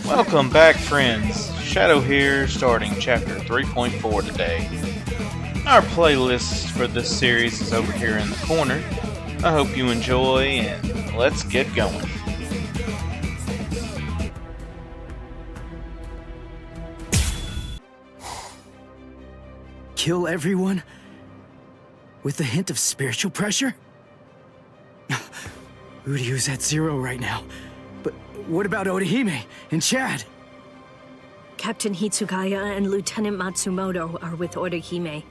Welcome back, friends. Shadow here, starting chapter 3.4 today. Our playlist for this series is over here in the corner. I hope you enjoy, and let's get going. Kill everyone? With a hint of spiritual pressure? Uryu's at 0 right now. But what about Orihime and Chad? Captain Hitsugaya and Lieutenant Matsumoto are with Orihime.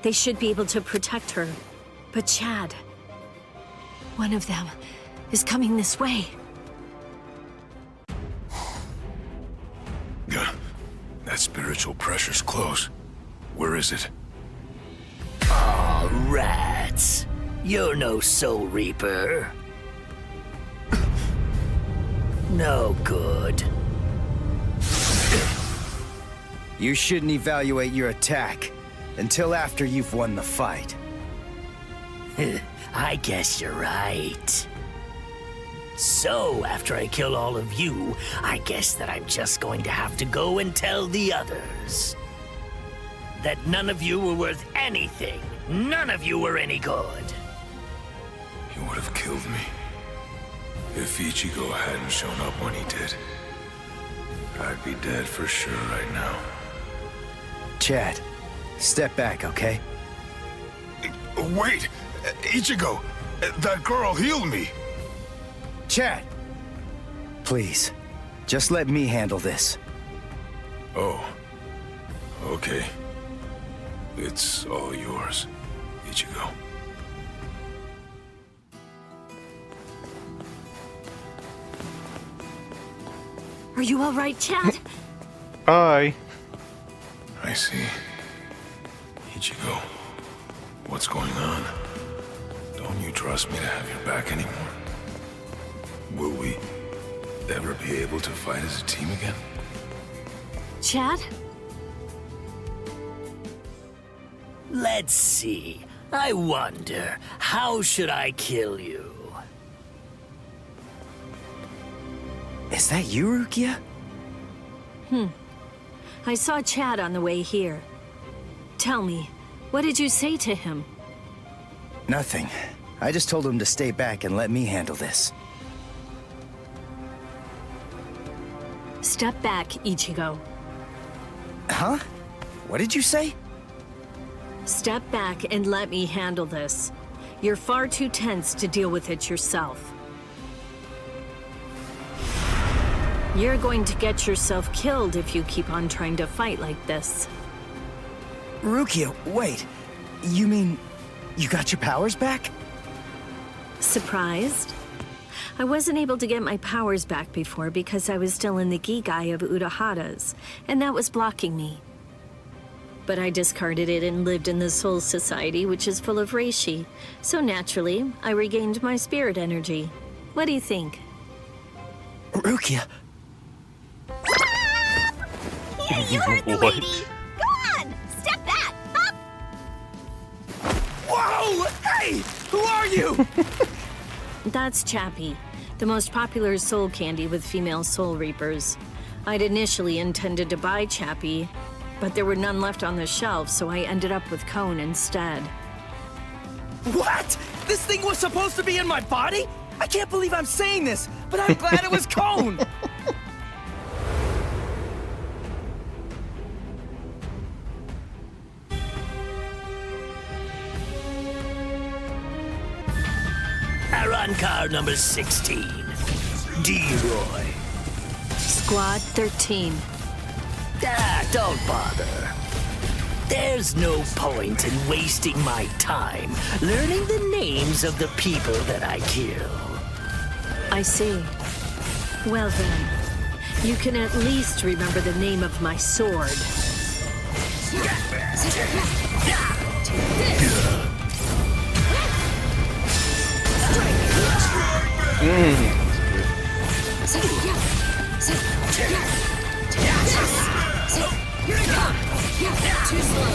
They should be able to protect her. But Chad... one of them is coming this way. That spiritual pressure's close. Where is it? Aw, rats. You're no Soul Reaper. No good. You shouldn't evaluate your attack until after you've won the fight. I guess you're right. So, after I kill all of you, I guess that I'm just going to have to go and tell the others. That none of you were worth anything. None of you were any good. He would have killed me. If Ichigo hadn't shown up when he did, I'd be dead for sure right now. Chad, step back, okay? Wait! Ichigo! That girl healed me! Chad! Please, just let me handle this. Oh. Okay. It's all yours, Ichigo. Are you all right, Chad? Bye. I see. Ichigo, what's going on? Don't you trust me to have your back anymore? Will we ever be able to fight as a team again? Chad? Let's see. I wonder, how should I kill you? Is that you, Rukia? I saw Chad on the way here. Tell me, what did you say to him? Nothing. I just told him to stay back and let me handle this. Step back, Ichigo. Huh? What did you say? Step back and let me handle this. You're far too tense to deal with it yourself. You're going to get yourself killed if you keep on trying to fight like this. Rukia, wait. You mean you got your powers back? Surprised? I wasn't able to get my powers back before because I was still in the Gigai of Urahara's, and that was blocking me. But I discarded it and lived in the Soul Society, which is full of reishi, so naturally, I regained my spirit energy. What do you think? Rukia! You heard the What? lady! Go on! Step back! Up! Whoa! Hey! Who are you? That's Chappie, the most popular soul candy with female soul reapers. I'd initially intended to buy Chappie, but there were none left on the shelf, so I ended up with Cone instead. What? This thing was supposed to be in my body? I can't believe I'm saying this, but I'm glad it was Cone! Car number 16. D-Roy. Squad 13. Don't bother. There's no point in wasting my time learning the names of the people that I kill. I see. Well then, you can at least remember the name of my sword. Too slow.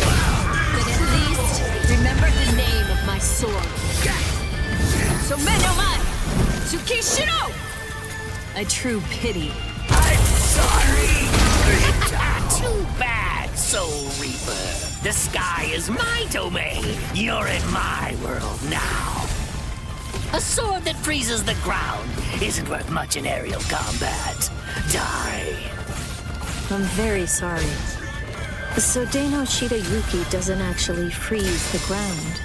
But at least remember the name of my sword. A true pity. sorry. Too bad, Soul Reaper. The sky is my domain. You're in my world now. A sword that freezes the ground isn't worth much in aerial combat. Die. I'm very sorry. So Deno Shidayuki doesn't actually freeze the ground.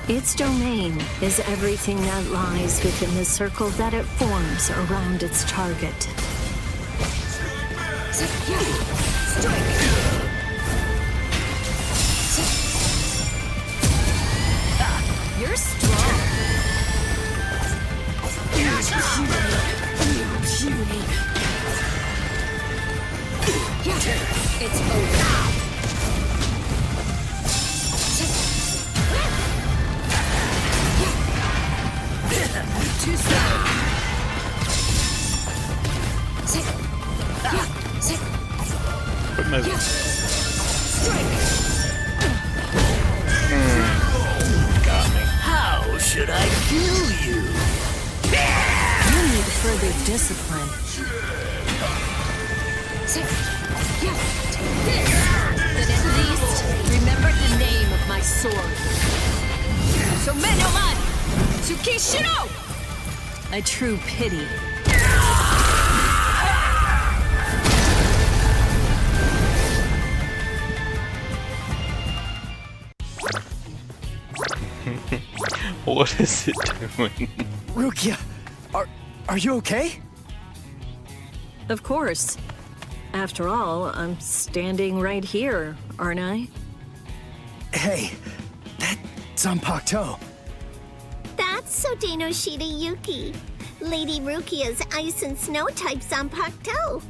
Its domain is everything that lies within the circle that it forms around its target. You're strong. It's over. Too slow. Quit moving. Got me. How should I kill you? You need further discipline. Then at least remember the name of my sword. So Menoman! Tsukishiro! A true pity. What is it doing? Rukia, are you okay? Of course. After all, I'm standing right here, aren't I? Hey, that Zanpakuto. That's Sodeno Shidayuki, Lady Rukia's ice and snow type Zanpakuto.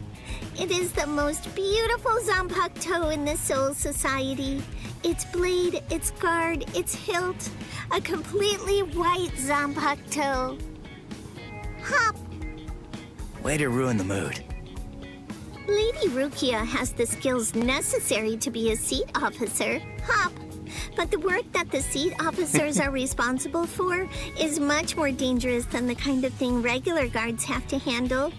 It is the most beautiful Zanpakuto in the Soul Society. Its blade, its guard, its hilt, a completely white Zanpakuto. Hop! Way to ruin the mood. Lady Rukia has the skills necessary to be a seat officer, Hop. But the work that the seat officers are responsible for is much more dangerous than the kind of thing regular guards have to handle.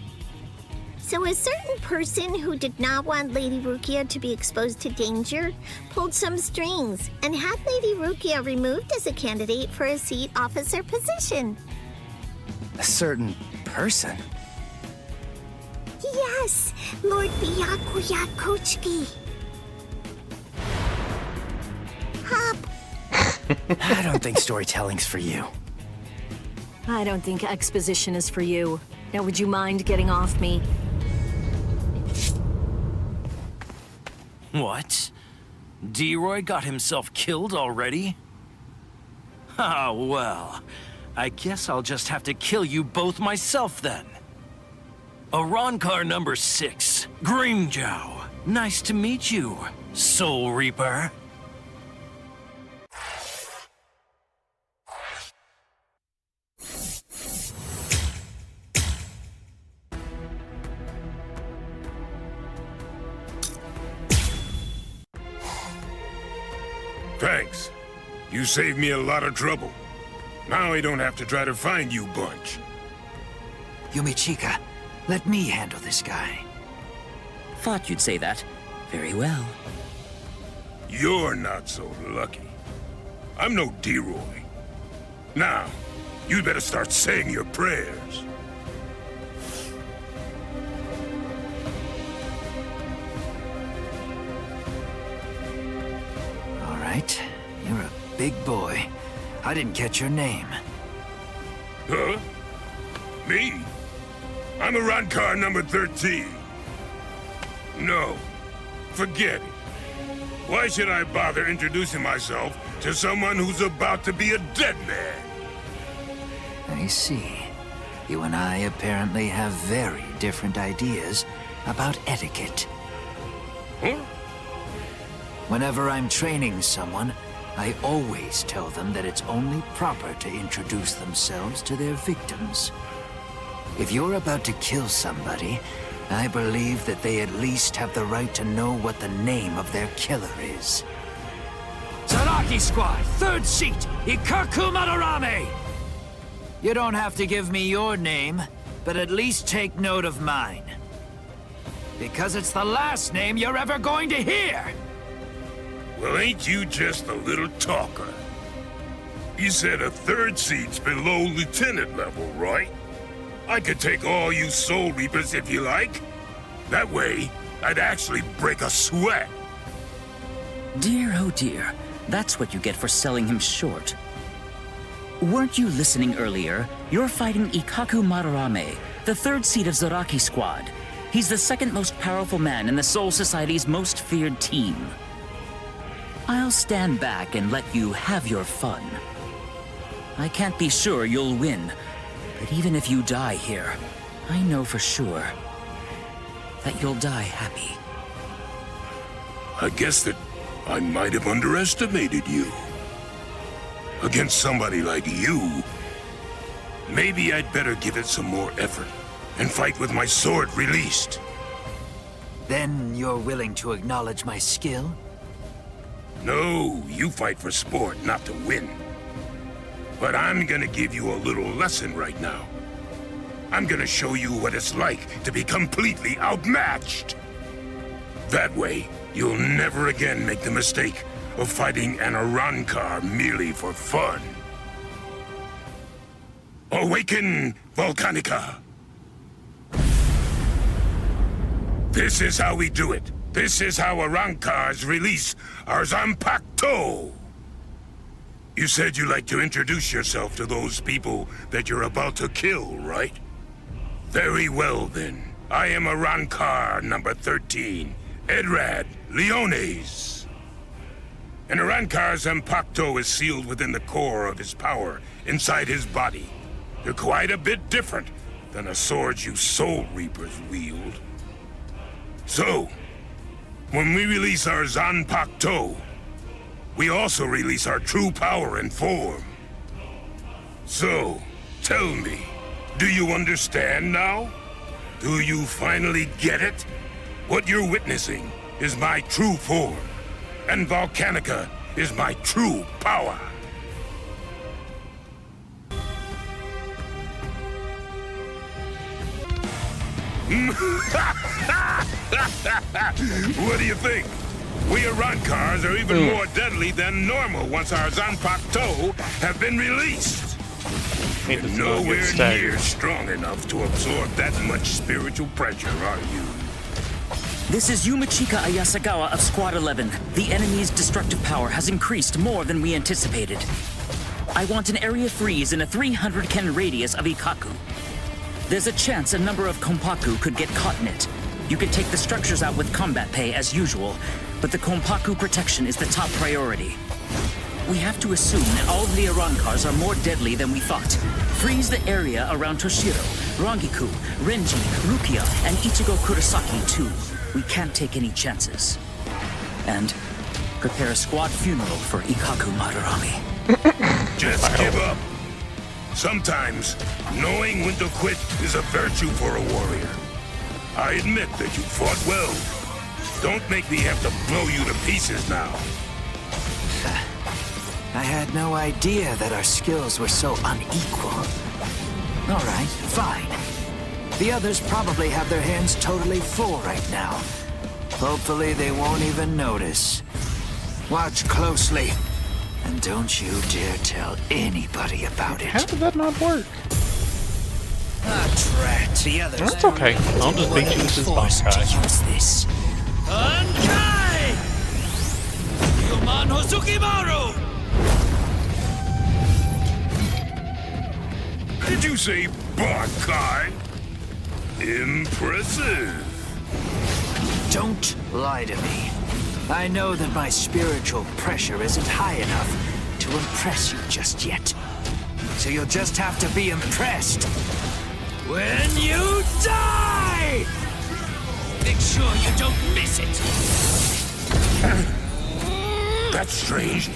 So a certain person who did not want Lady Rukia to be exposed to danger pulled some strings and had Lady Rukia removed as a candidate for a seat officer position. A certain person? Yes, Lord Byakuya Kochiki. Hop. I don't think storytelling's for you. I don't think exposition is for you. Now, would you mind getting off me? What? D-Roy got himself killed already? Ah, well. I guess I'll just have to kill you both myself then. Arankar number 6, Grimjow. Nice to meet you, Soul Reaper. Thanks. You saved me a lot of trouble. Now I don't have to try to find you bunch. Yumichika, let me handle this guy. Thought you'd say that. Very well. You're not so lucky. I'm no D-Roy. Now, you better start saying your prayers. All right, you're a big boy. I didn't catch your name. Huh? Me? I'm Arankar number 13. No, forget it. Why should I bother introducing myself to someone who's about to be a dead man? I see. You and I apparently have very different ideas about etiquette. Huh? Whenever I'm training someone, I always tell them that it's only proper to introduce themselves to their victims. If you're about to kill somebody, I believe that they at least have the right to know what the name of their killer is. Zaraki Squad, 3rd seat, Ikaku Madarame! You don't have to give me your name, but at least take note of mine. Because it's the last name you're ever going to hear! Well, ain't you just a little talker? You said a third seat's below lieutenant level, right? I could take all you Soul Reapers if you like. That way, I'd actually break a sweat. Dear, oh dear. That's what you get for selling him short. Weren't you listening earlier? You're fighting Ikkaku Madarame, the third seat of Zaraki Squad. He's the second most powerful man in the Soul Society's most feared team. I'll stand back and let you have your fun. I can't be sure you'll win, but even if you die here, I know for sure that you'll die happy. I guess that I might have underestimated you. Against somebody like you, maybe I'd better give it some more effort and fight with my sword released. Then you're willing to acknowledge my skill? No, you fight for sport, not to win. But I'm gonna give you a little lesson right now. I'm gonna show you what it's like to be completely outmatched. That way, you'll never again make the mistake of fighting an Arankar merely for fun. Awaken, Volcanica! This is how we do it. This is how Arankars release our Zanpakuto! You said you'd like to introduce yourself to those people that you're about to kill, right? Very well, then. I am Arankar number 13, Edrad Leones. An Arankar's Zanpakuto is sealed within the core of his power, inside his body. They're quite a bit different than the swords you Soul Reapers wield. So, when we release our Zanpakuto, we also release our true power and form. So, tell me, do you understand now? Do you finally get it? What you're witnessing is my true form, and Volcanica is my true power. What do you think? We Arankars are even more deadly than normal once our Zanpakuto have been released. You're nowhere near strong enough to absorb that much spiritual pressure, are you? This is Yumachika Ayasagawa of Squad 11. The enemy's destructive power has increased more than we anticipated. I want an area freeze in a 300 ken radius of Ikkaku. There's a chance a number of Konpaku could get caught in it. You can take the structures out with combat pay as usual, but the Konpaku protection is the top priority. We have to assume that all of the Arankars are more deadly than we thought. Freeze the area around Toshiro, Rangiku, Renji, Rukia, and Ichigo Kurosaki too. We can't take any chances. And prepare a squad funeral for Ikkaku Madarame. Just give up. Sometimes, knowing when to quit is a virtue for a warrior. I admit that you fought well. Don't make me have to blow you to pieces now. I had no idea that our skills were so unequal. All right, fine. The others probably have their hands totally full right now. Hopefully they won't even notice. Watch closely. And don't you dare tell anybody about it. How did that not work? Ah, drat. The others. That's okay. I'll just beat you with this boss guy. Use this. Ankai! Yuman Hosukimaru! Did you say Bankai? Impressive. Don't lie to me. I know that my spiritual pressure isn't high enough to impress you just yet. So you'll just have to be impressed when you die! Make sure you don't miss it. That's strange.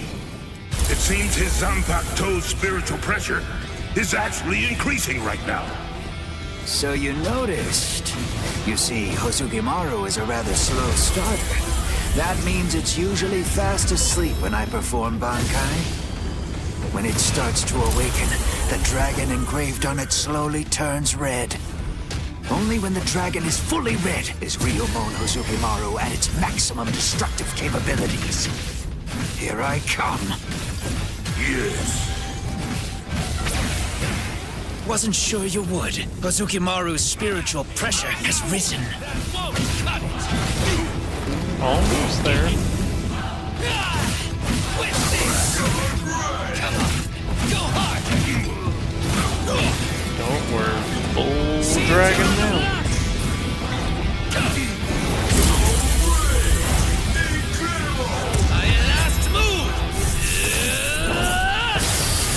It seems his Zanpakuto's spiritual pressure is actually increasing right now. So you noticed. You see, Hosugimaru is a rather slow starter. That means it's usually fast asleep when I perform Bankai. When it starts to awaken, the dragon engraved on it slowly turns red. Only when the dragon is fully red is Ryumon Uzukimaru at its maximum destructive capabilities. Here I come. Yes. Wasn't sure you would. Uzukimaru's spiritual pressure has risen. Almost there. Don't worry, full dragon now. My last move!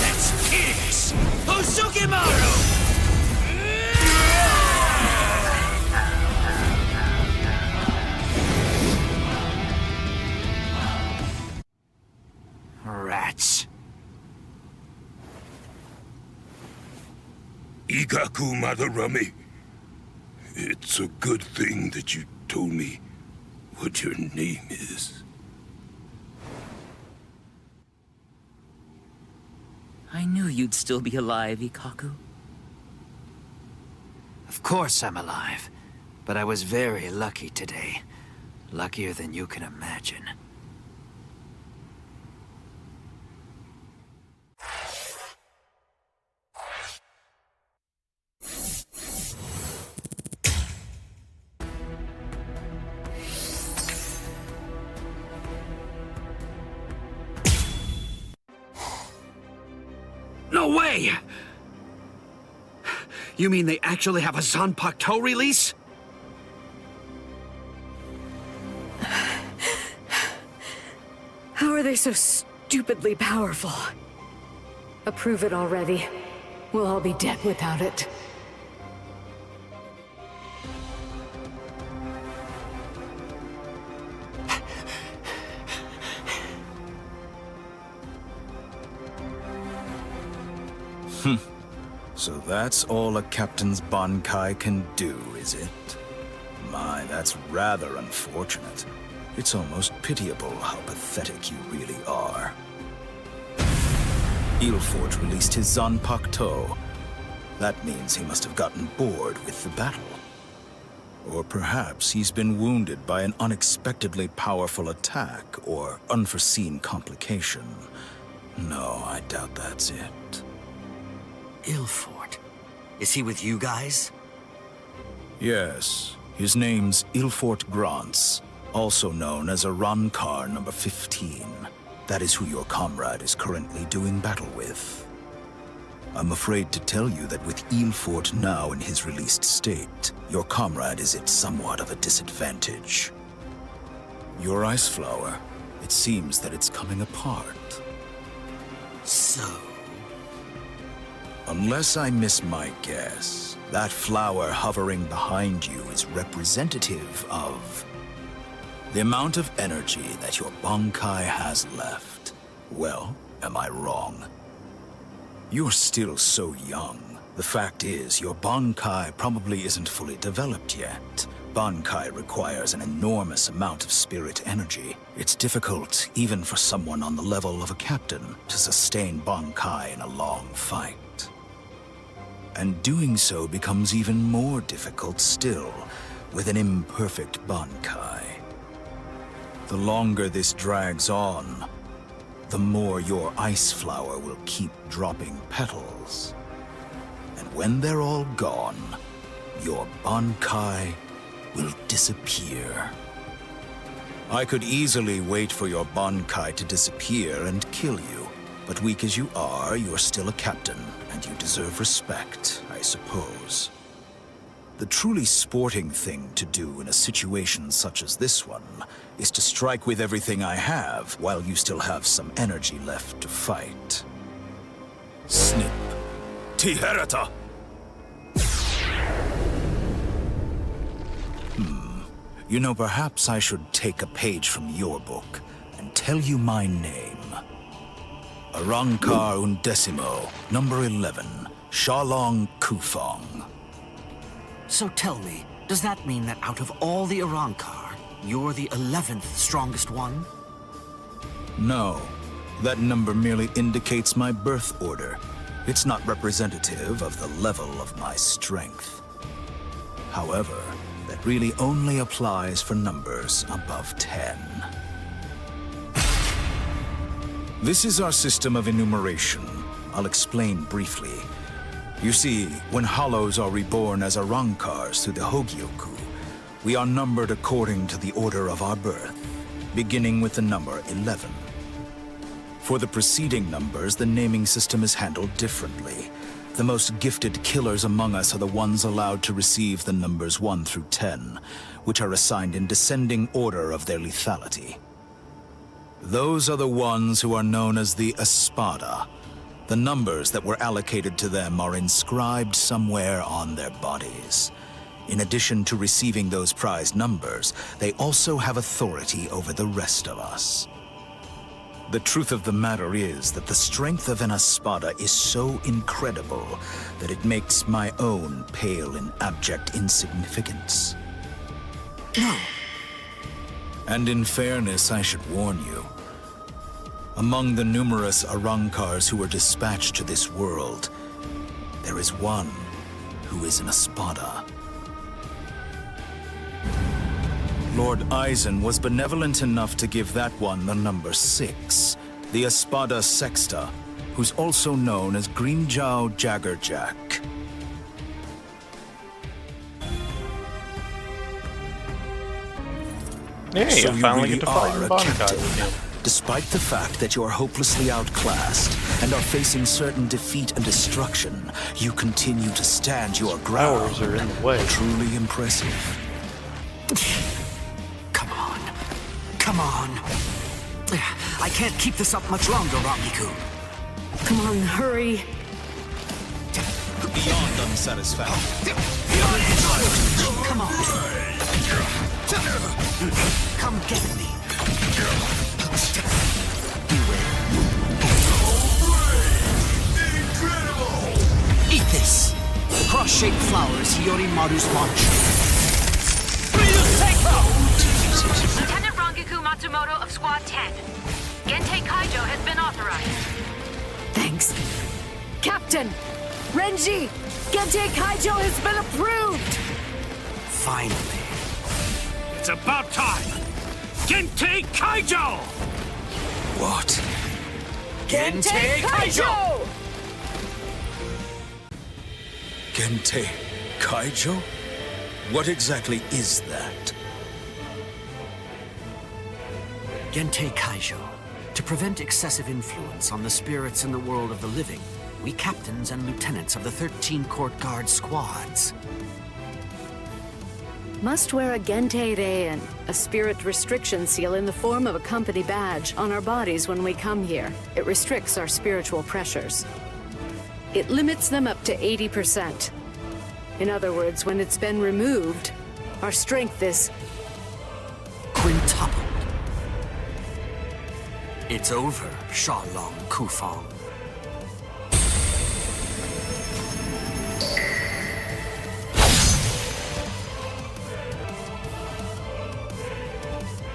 Let's kiss! Uzukimaru! Rats. Igaku Madarami. It's a good thing that you told me what your name is. I knew you'd still be alive, Ikaku. Of course I'm alive, but I was very lucky today. Luckier than you can imagine. No way! You mean they actually have a Zanpakuto release? How are they so stupidly powerful? Approve it already. We'll all be dead without it. So that's all a captain's Bankai can do, is it? My, that's rather unfortunate. It's almost pitiable how pathetic you really are. Ilfort released his Zanpakuto. That means he must have gotten bored with the battle. Or perhaps he's been wounded by an unexpectedly powerful attack or unforeseen complication. No, I doubt that's it. Ilfort. Is he with you guys? Yes, his name's Ilfort Grants, also known as Arankar number 15. That is who your comrade is currently doing battle with. I'm afraid to tell you that with Ilfort now in his released state, your comrade is at somewhat of a disadvantage. Your ice flower, it seems that it's coming apart. So? Unless I miss my guess, that flower hovering behind you is representative of the amount of energy that your Bankai has left. Well, am I wrong? You're still so young. The fact is, your Bankai probably isn't fully developed yet. Bankai requires an enormous amount of spirit energy. It's difficult, even for someone on the level of a captain, to sustain Bankai in a long fight. And doing so becomes even more difficult still, with an imperfect Bankai. The longer this drags on, the more your ice flower will keep dropping petals. And when they're all gone, your Bankai will disappear. I could easily wait for your Bankai to disappear and kill you, but weak as you are, you're still a captain, and you deserve respect, I suppose. The truly sporting thing to do in a situation such as this one is to strike with everything I have while you still have some energy left to fight. Snip. Tiherata! You know, perhaps I should take a page from your book and tell you my name. Arankar Undecimo, number 11, Shalong Kufong. So tell me, does that mean that out of all the Arankar, you're the 11th strongest one? No, that number merely indicates my birth order. It's not representative of the level of my strength. However, that really only applies for numbers above 10. This is our system of enumeration. I'll explain briefly. You see, when Hollows are reborn as Arankars through the Hogyoku, we are numbered according to the order of our birth, beginning with the number 11. For the preceding numbers, the naming system is handled differently. The most gifted killers among us are the ones allowed to receive the numbers 1 through 10, which are assigned in descending order of their lethality. Those are the ones who are known as the Espada. The numbers that were allocated to them are inscribed somewhere on their bodies. In addition to receiving those prized numbers, they also have authority over the rest of us. The truth of the matter is that the strength of an Espada is so incredible that it makes my own pale in abject insignificance. No. And in fairness, I should warn you. Among the numerous Arankars who were dispatched to this world, there is one who is an Espada. Lord Eisen was benevolent enough to give that one the number 6, the Espada Sexta, who's also known as Greenjow Jaggerjack. Yeah, So you finally really get to fight are your a bodyguard captain, with him. despite the fact that you are hopelessly outclassed and are facing certain defeat and destruction. You continue to stand your ground. Powers are in the way. Truly impressive. Come on. Come on. I can't keep this up much longer, Rangiku. Come on, hurry. Beyond unsatisfactory. Come on. Come get me. Eat this. Cross-shaped flowers, Yorimaru's mantra. Lieutenant Rangiku Matsumoto of Squad 10. Gentei Kaijo has been authorized. Thanks. Captain! Renji! Gentei Kaijo has been approved! Finally. It's about time! Gentei Kaijo! What? Gentei Kaijo! Gentei Kaijo? What exactly is that? Gentei Kaijo. To prevent excessive influence on the spirits in the world of the living, we captains and lieutenants of the 13 court guard squads. Must wear a Gentei Reien, a spirit restriction seal in the form of a company badge, on our bodies when we come here. It restricts our spiritual pressures. It limits them up to 80%. In other words, when it's been removed, our strength is quintupled. It's over, Shalong Kufang.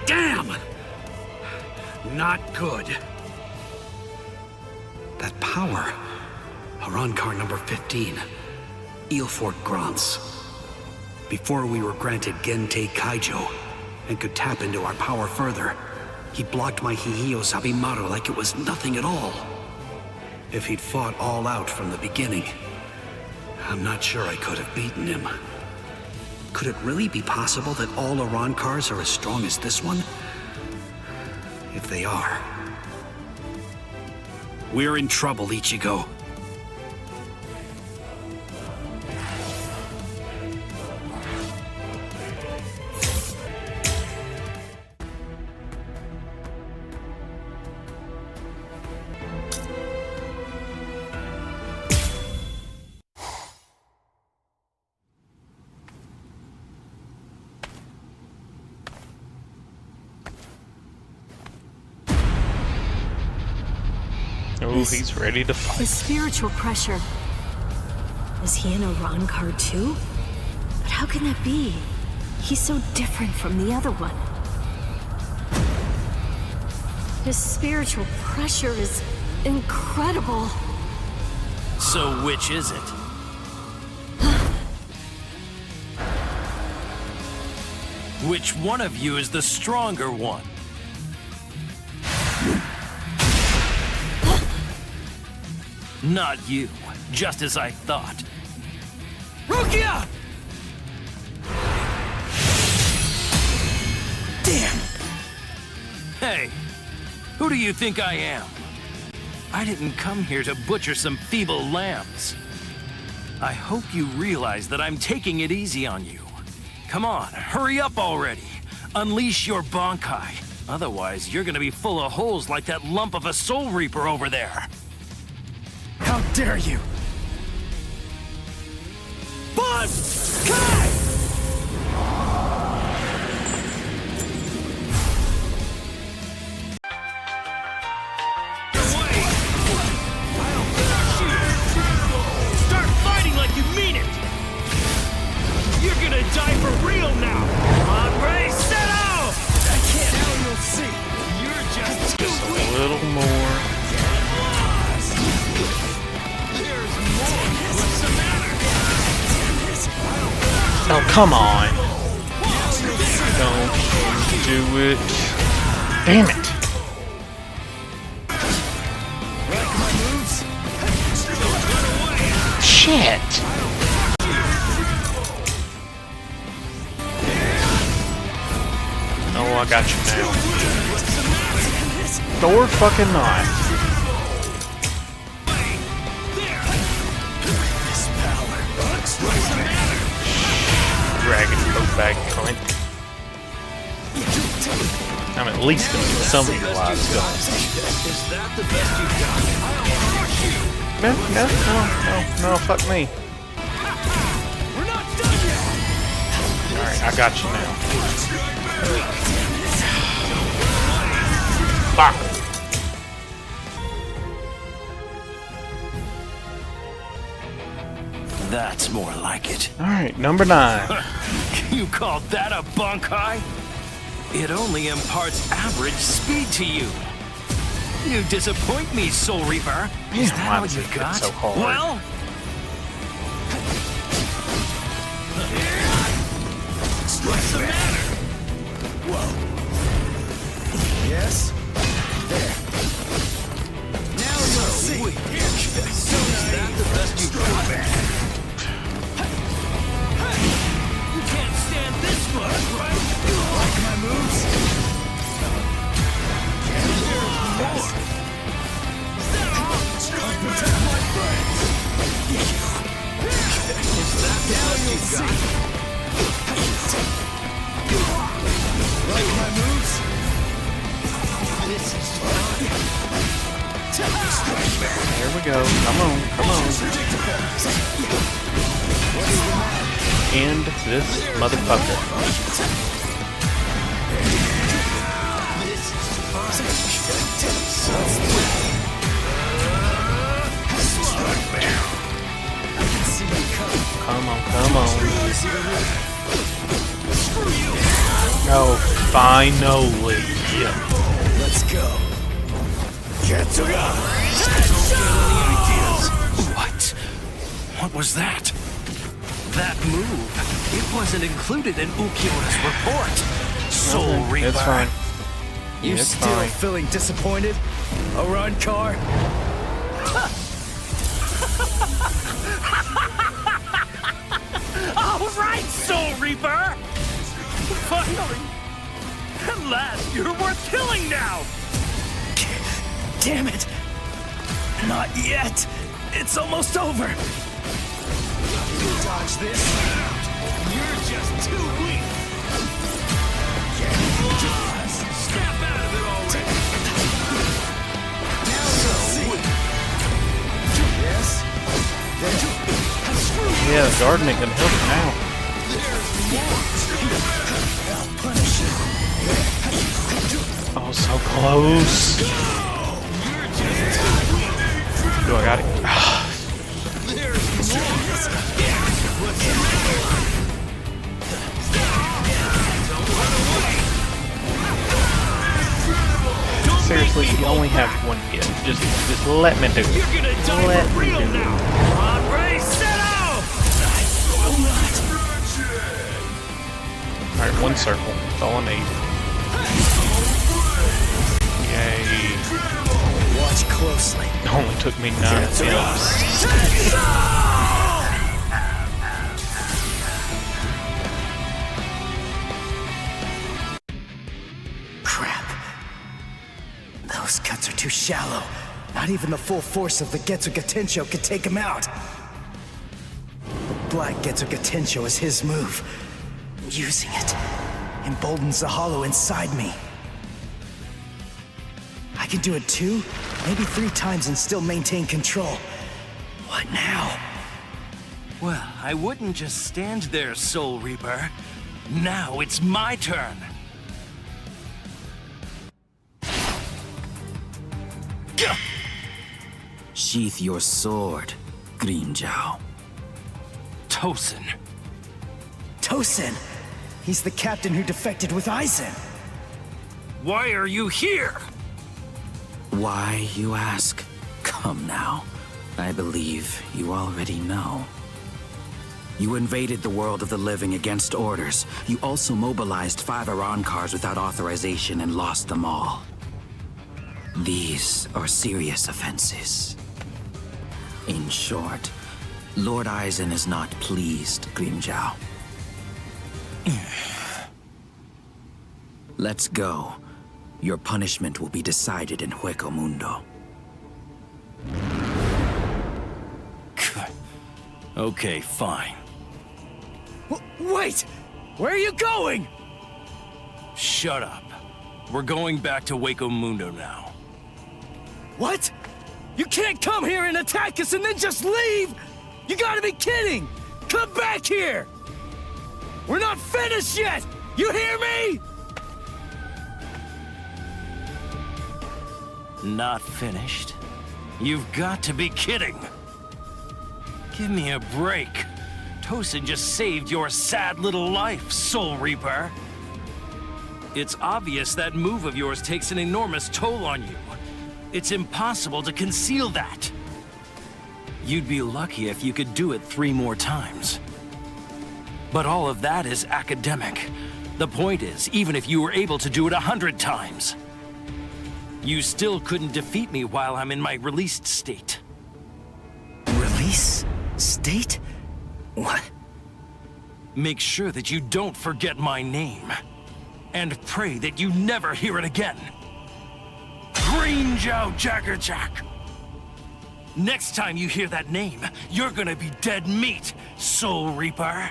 Damn! Not good. That power. Arankar number 15. Eelfort Grants. Before we were granted Gentei Kaijo and could tap into our power further, he blocked my Hihiyo Sabimaru like it was nothing at all. If he'd fought all out from the beginning, I'm not sure I could have beaten him. Could it really be possible that all Arankars are as strong as this one? If they are, we're in trouble, Ichigo. Oh, he's ready to fight. His spiritual pressure. Is he an Arankar too? But how can that be? He's so different from the other one. His spiritual pressure is incredible. So which is it? Which one of you is the stronger one? Not you, just as I thought. Rukia! Damn! Hey, who do you think I am? I didn't come here to butcher some feeble lambs. I hope you realize that I'm taking it easy on you. Come on, hurry up already. Unleash your Bankai. Otherwise, you're gonna be full of holes like that lump of a Soul Reaper over there. How dare you! Bankai! Start fighting like you mean it! You're gonna die for real now! Hombre, settle! I can't. Now you'll see. You're just too Just weak. a little more. There's more. What's the matter? Oh, come on. Don't do it. Damn it. Shit. Oh, I got you now. Or fucking not. Dragon coat bag cunt. I'm at least gonna get some of your lives going. Is that the best you've got? No, fuck me. We're not done yet! Alright, I got you now. Fuck. That's more like it. Alright, number 9. You call that a Bankai? It only imparts average speed to you. You disappoint me, Soul Reaper. Is that why all does you it get got? so hard? Well, what's the matter? Whoa. Yes? There. Now you'll see. So is that the best you've got? You can't stand this much, right? Like my moves? I'll protect my friends. Now you'll see. Like my moves? This is fun. There we go. Come on, come on. End this motherfucker. Come on, come on. Oh, finally. Let's go. What was that? That move. It wasn't included in Ukiura's report. Soul Reaper. It's fine. You It's still fine. feeling disappointed? Around car? All right, Soul Reaper! Finally! At last, you're worth killing now! Damn it! Not yet! It's almost over! Dodge this! You're just too weak! Snap out of it already! Now so weak! Yes? Yeah, the garden ain't gonna help you now. I'll punish you! Oh, so close. Do I got it? Seriously, you only have one hit. Just let me do it. You're gonna die Let for me real do it. now! Hombre, settle! Alright, one in circle. That's all I need. Yay. Watch closely. It only took me 9 attempts. Crap. Those cuts are too shallow. Not even the full force of the Getsuga Tensho could take him out. The Black Getsuga Tensho is his move. Using it emboldens the hollow inside me. I can do it 2, maybe 3 times and still maintain control. What now? Well, I wouldn't just stand there, Soul Reaper. Now it's my turn. Sheath your sword, Grimmjow. Tosin. Tosin! He's the captain who defected with Aizen. Why are you here? Why, you ask? Come now. I believe you already know. You invaded the world of the living against orders. You also mobilized 5 Iran cars without authorization and lost them all. These are serious offenses. In short, Lord Aizen is not pleased, Grimmjow. Let's go. Your punishment will be decided in Hueco Mundo. Okay, fine. Wait! Where are you going? Shut up. We're going back to Hueco Mundo now. What? You can't come here and attack us and then just leave! You gotta be kidding! Come back here! We're not finished yet! You hear me? Not finished? You've got to be kidding! Give me a break. Tosin just saved your sad little life, Soul Reaper. It's obvious that move of yours takes an enormous toll on you. It's impossible to conceal that. You'd be lucky if you could do it 3 more times. But all of that is academic. The point is, even if you were able to do it 100 times, you still couldn't defeat me while I'm in my released state. Release? State? What? Make sure that you don't forget my name. And pray that you never hear it again. Grimmjow Jaggerjack! Next time you hear that name, you're gonna be dead meat, Soul Reaper.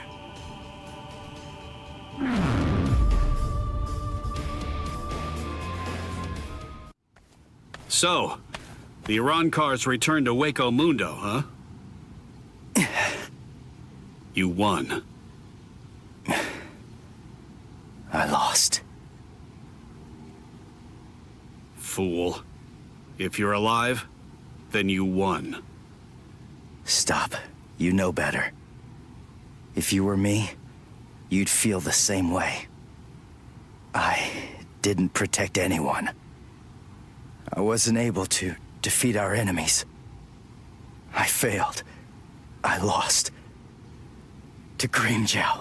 So, the Iran cars returned to Hueco Mundo, huh? You won. I lost. Fool. If you're alive, then you won. Stop. You know better. If you were me, you'd feel the same way. I didn't protect anyone. I wasn't able to defeat our enemies. I failed. I lost. To Grimmjow.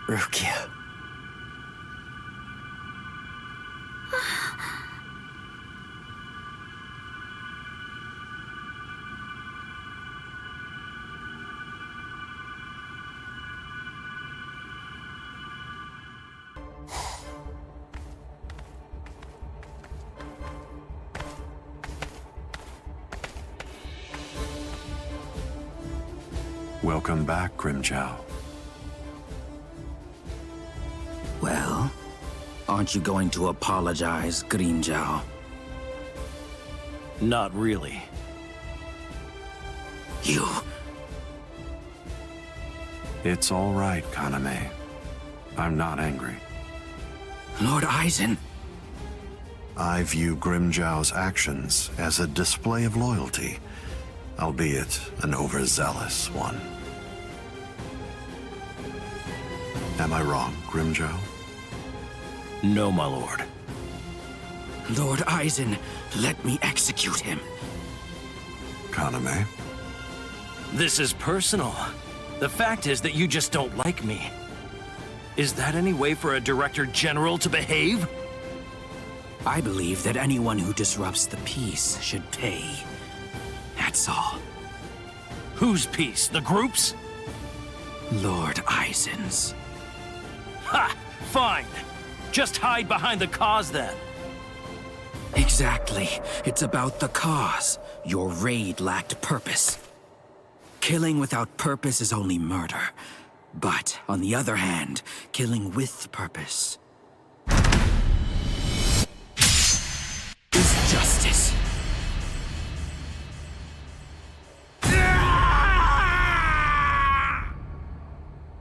Rukia. Welcome back, Grimmjow. Well, aren't you going to apologize, Grimmjow? Not really. You... It's all right, Kaname. I'm not angry. Lord Aizen. I view Grimjow's actions as a display of loyalty, albeit an overzealous one. Am I wrong, Grimjow? No, my lord. Lord Eisen, let me execute him. Kaname? This is personal. The fact is that you just don't like me. Is that any way for a Director General to behave? I believe that anyone who disrupts the peace should pay. That's all. Whose peace? The group's? Lord Eisen's. Ha! Fine. Just hide behind the cause then. Exactly. It's about the cause. Your raid lacked purpose. Killing without purpose is only murder. But, on the other hand, killing with purpose is justice.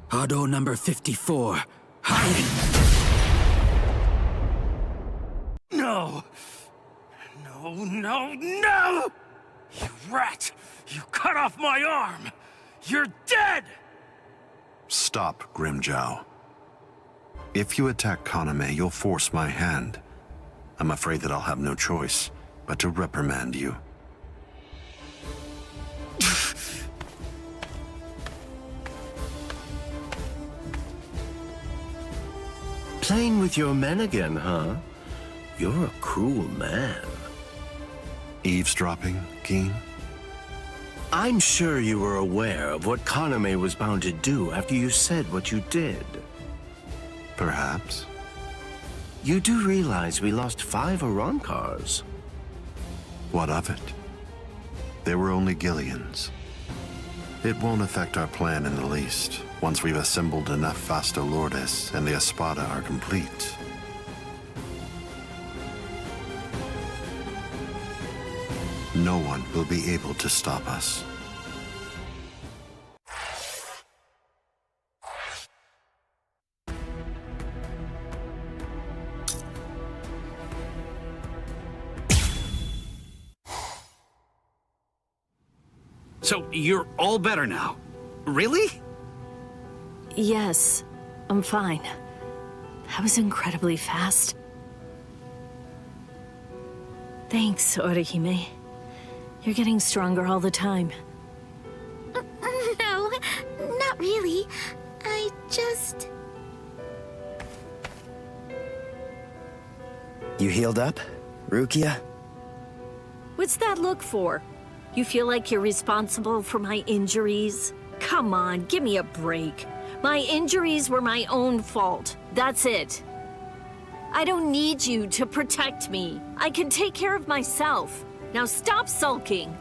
Hado number 54, hiding. No! No, no, no! You rat! You cut off my arm! You're dead! Stop, Grimjow. If you attack Kaname, you'll force my hand. I'm afraid that I'll have no choice but to reprimand you. Playing with your men again, huh? You're a cruel man. Eavesdropping, Keen? I'm sure you were aware of what Kaname was bound to do after you said what you did. Perhaps. You do realize we lost 5 Arankars. What of it? They were only Gillians. It won't affect our plan in the least, once we've assembled enough Vasto Lourdes and the Espada are complete. No one will be able to stop us. So you're all better now? Really? Yes, I'm fine. That was incredibly fast. Thanks, Orihime. You're getting stronger all the time. No, not really. I just... You healed up, Rukia? What's that look for? You feel like you're responsible for my injuries? Come on, give me a break. My injuries were my own fault. That's it. I don't need you to protect me. I can take care of myself. Now stop sulking.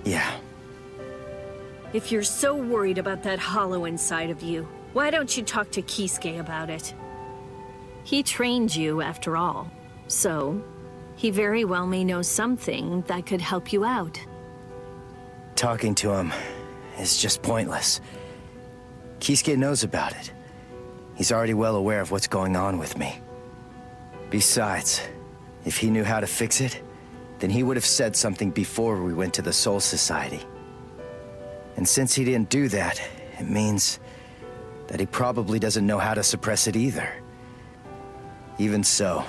Yeah. If you're so worried about that hollow inside of you, why don't you talk to Kisuke about it? He trained you, after all. So, he very well may know something that could help you out. Talking to him is just pointless. Kisuke knows about it. He's already well aware of what's going on with me. Besides, if he knew how to fix it, then he would have said something before we went to the Soul Society. And since he didn't do that, it means that he probably doesn't know how to suppress it either. Even so,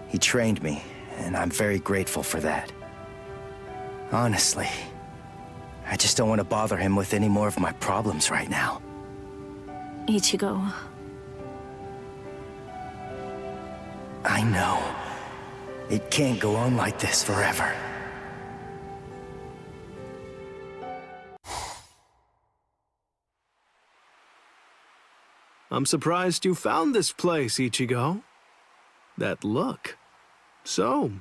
he trained me, and I'm very grateful for that. Honestly, I just don't want to bother him with any more of my problems right now. Ichigo. I know. It can't go on like this forever. I'm surprised you found this place, Ichigo. That look. So,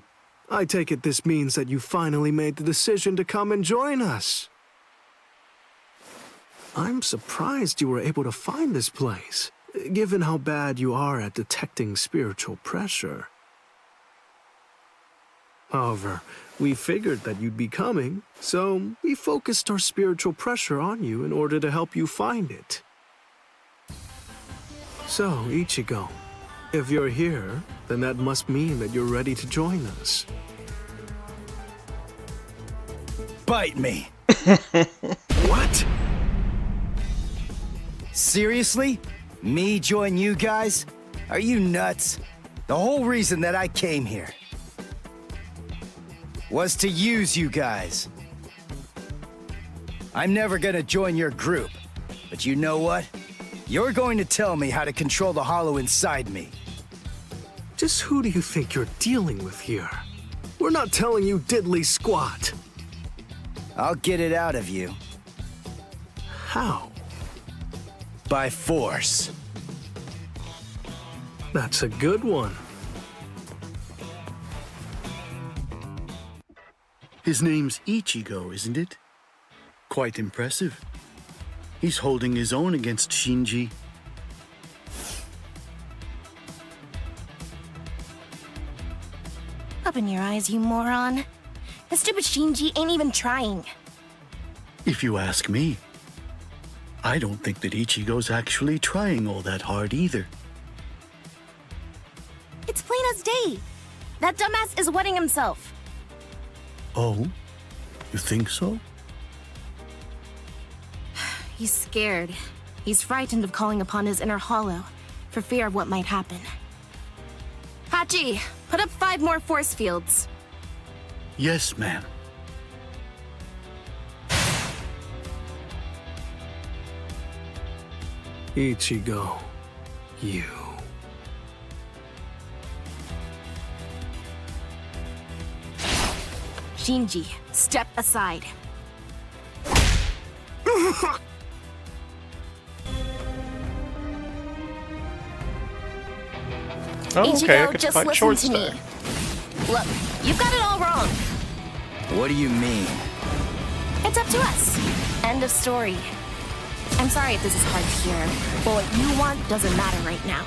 I take it this means that you finally made the decision to come and join us. I'm surprised you were able to find this place, given how bad you are at detecting spiritual pressure. However, we figured that you'd be coming, so we focused our spiritual pressure on you in order to help you find it. So, Ichigo, If you're here, then that must mean that you're ready to join us. Bite me. What? Seriously? Me join you guys? Are you nuts? The whole reason that I came here was to use you guys. I'm never gonna join your group, but you know what? You're going to tell me how to control the hollow inside me. Just who do you think you're dealing with here? We're not telling you diddly squat. I'll get it out of you. How? By force. That's a good one. His name's Ichigo, isn't it? Quite impressive. He's holding his own against Shinji. Open your eyes, you moron. The stupid Shinji ain't even trying. If you ask me, I don't think that Ichigo's actually trying all that hard either. It's plain as day. That dumbass is wetting himself. Oh? You think so? He's scared. He's frightened of calling upon his inner hollow, for fear of what might happen. Hachi, put up 5 more force fields. Yes, ma'am. Ichigo, you. Shinji, step aside. Oh, okay, I Ichigo, could just fight listen short to me. stack. Look, you've got it all wrong. What do you mean? It's up to us. End of story. I'm sorry if this is hard to hear, but what you want doesn't matter right now.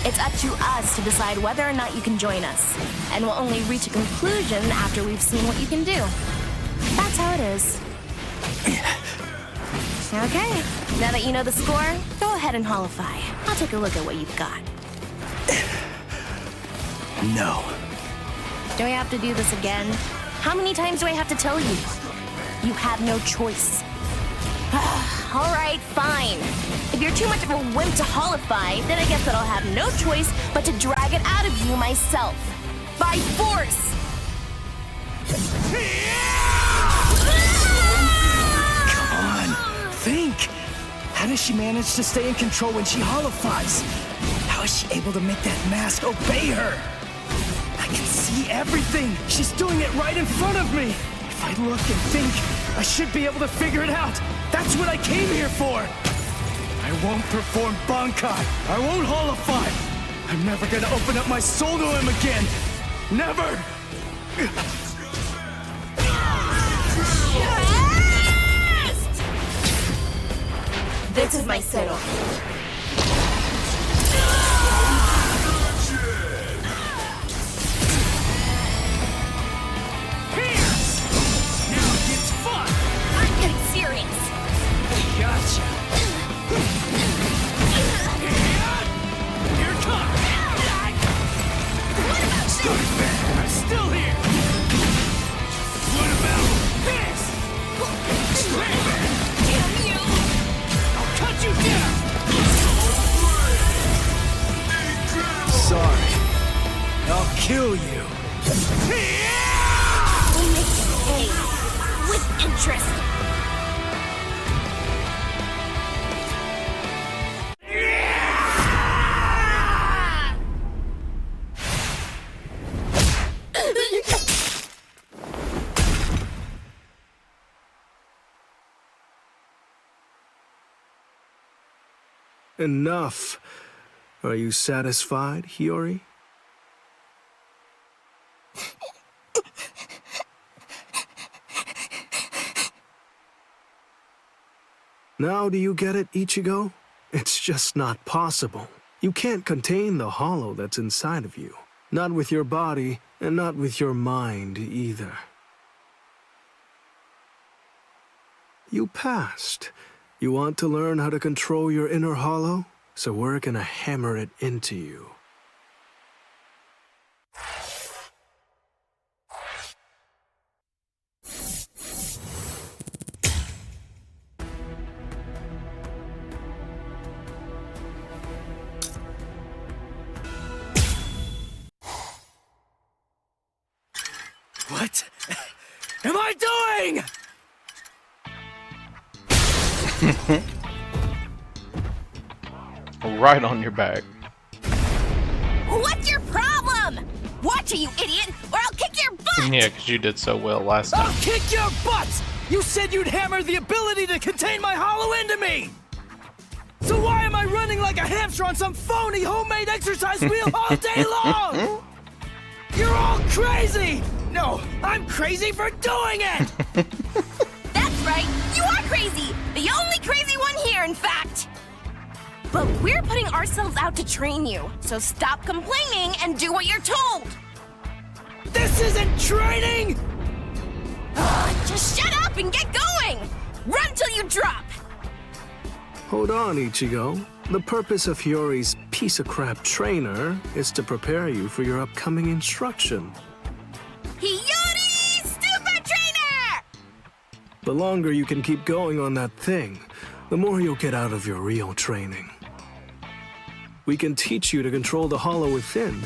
It's up to us to decide whether or not you can join us, and we'll only reach a conclusion after we've seen what you can do. That's how it is. Okay, now that you know the score, go ahead and holify. I'll take a look at what you've got. No. Do I have to do this again? How many times do I have to tell you? You have no choice. All right, fine. If you're too much of a wimp to holify, then I guess that I'll have no choice but to drag it out of you myself. By force! Come on, think. How does she manage to stay in control when she holifies? How is she able to make that mask obey her? I can see everything. She's doing it right in front of me. If I look and think, I should be able to figure it out. That's what I came here for. I won't perform Bankai. I won't holify. I'm never gonna open up my soul to him again. Never. This is my settle. I'm getting serious. Gotcha. Here it comes. What about this? I'm still here. What about this? Damn you! I'll cut you down. Sorry. I'll kill you. We make pay with interest. Enough. Are you satisfied, Hiyori? Now do you get it, Ichigo? It's just not possible. You can't contain the hollow that's inside of you. Not with your body, and not with your mind either. You passed. You want to learn how to control your inner hollow? so we're gonna hammer it into you. What am I doing? Right on your back. What's your problem? Watch it, you idiot, or I'll kick your butt! Yeah, because you did so well last time. I'll kick your butts! You said you'd hammer the ability to contain my hollow into me! So why am I running like a hamster on some phony homemade exercise wheel all day long? You're all crazy! No, I'm crazy for doing it! That's right, you are crazy! The only crazy one here, in fact! But we're putting ourselves out to train you, so stop complaining and do what you're told! This isn't training! Just shut up and get going! Run till you drop! Hold on, Ichigo. The purpose of Hiyori's piece of crap trainer is to prepare you for your upcoming instruction. Hiyori, stupid trainer! The longer you can keep going on that thing, the more you'll get out of your real training. We can teach you to control the hollow within,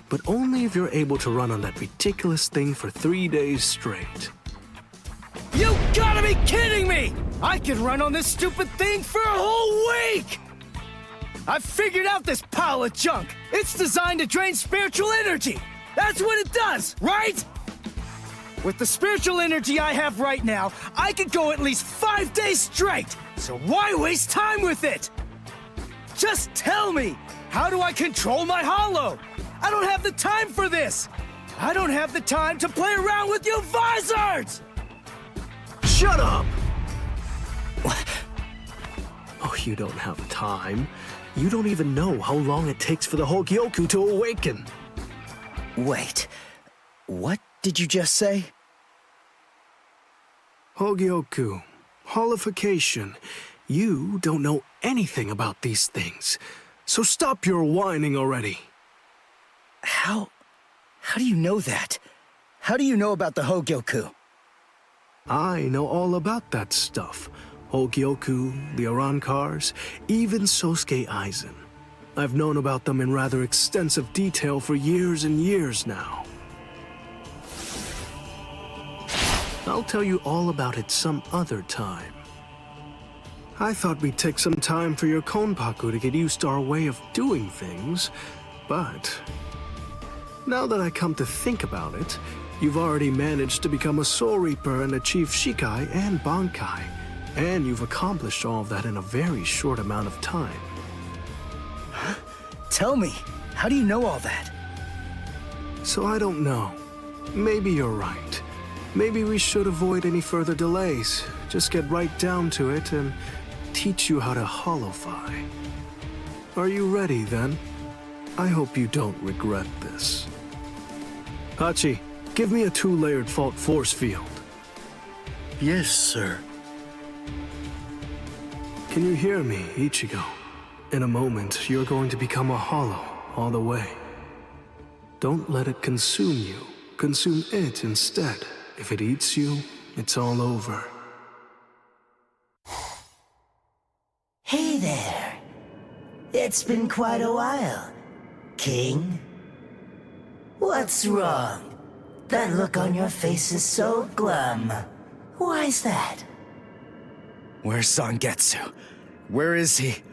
but only if you're able to run on that ridiculous thing for 3 days straight. You gotta be kidding me! I could run on this stupid thing for a whole week! I've figured out this pile of junk. It's designed to drain spiritual energy. That's what it does, right? With the spiritual energy I have right now, I could go at least 5 days straight. So why waste time with it? Just tell me, how do I control my hollow? I don't have the time for this. I don't have the time to play around with you visors! Shut up! Oh, you don't have time. You don't even know how long it takes for the Hogyoku to awaken. Wait, what did you just say? Hogyoku, holification. You don't know anything about these things, so stop your whining already. How do you know that? How do you know about the Hogyoku? I know all about that stuff. Hogyoku, the Arankars, even Sosuke Aizen. I've known about them in rather extensive detail for years and years now. I'll tell you all about it some other time. I thought we'd take some time for your Konpaku to get used to our way of doing things, but now that I come to think about it, you've already managed to become a Soul Reaper and achieve Shikai and Bankai, and you've accomplished all of that in a very short amount of time. Tell me, how do you know all that? So I don't know. Maybe you're right. Maybe we should avoid any further delays. Just get right down to it and teach you how to holofy. Are you ready then? I hope you don't regret this. Hachi, give me a 2-layered fault force field. Yes, sir. Can you hear me, Ichigo? In a moment, you're going to become a hollow all the way. Don't let it consume you. Consume it instead. If it eats you, it's all over. Hey there. It's been quite a while, King. What's wrong? That look on your face is so glum. Why's that? Where's Zangetsu? Where is he?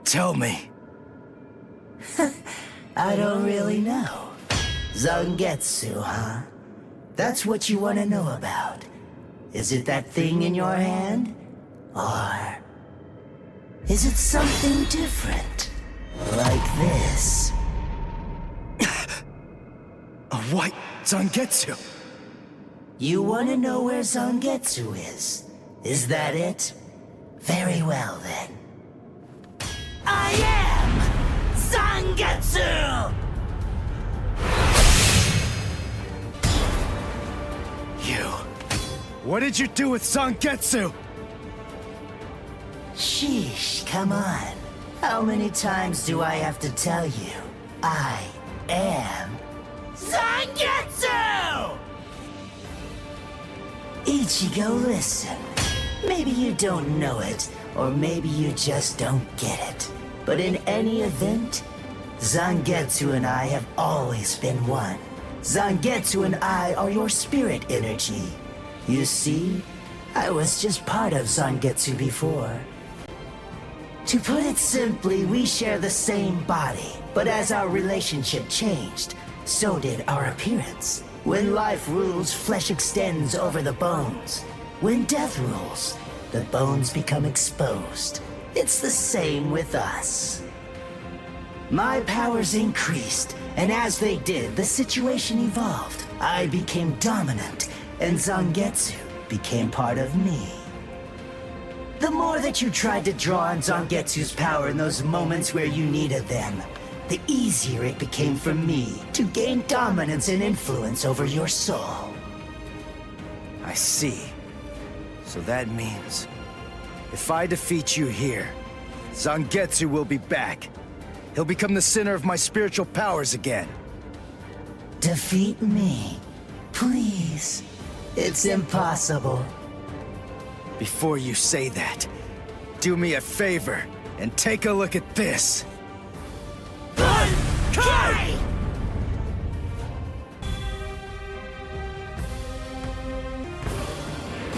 Tell me. I don't really know. Zangetsu, huh? That's what you want to know about. Is it that thing in your hand? Or is it something different? Like this? A white Zangetsu. You want to know where Zangetsu is? Is that it? Very well then. I am Zangetsu! You. What did you do with Zangetsu? Sheesh, come on. How many times do I have to tell you? I am Zangetsu! Ichigo, listen. Maybe you don't know it, or maybe you just don't get it. But in any event, Zangetsu and I have always been one. Zangetsu and I are your spirit energy. You see, I was just part of Zangetsu before. To put it simply, we share the same body, but as our relationship changed, so did our appearance. When life rules, flesh extends over the bones. When death rules, the bones become exposed. It's the same with us. My powers increased, and as they did, the situation evolved. I became dominant, and Zangetsu became part of me. The more that you tried to draw on Zangetsu's power in those moments where you needed them, the easier it became for me to gain dominance and influence over your soul. I see. So that means, if I defeat you here, Zangetsu will be back. He'll become the center of my spiritual powers again. Defeat me? Please. It's impossible. Before you say that, do me a favor and take a look at this. Bankai!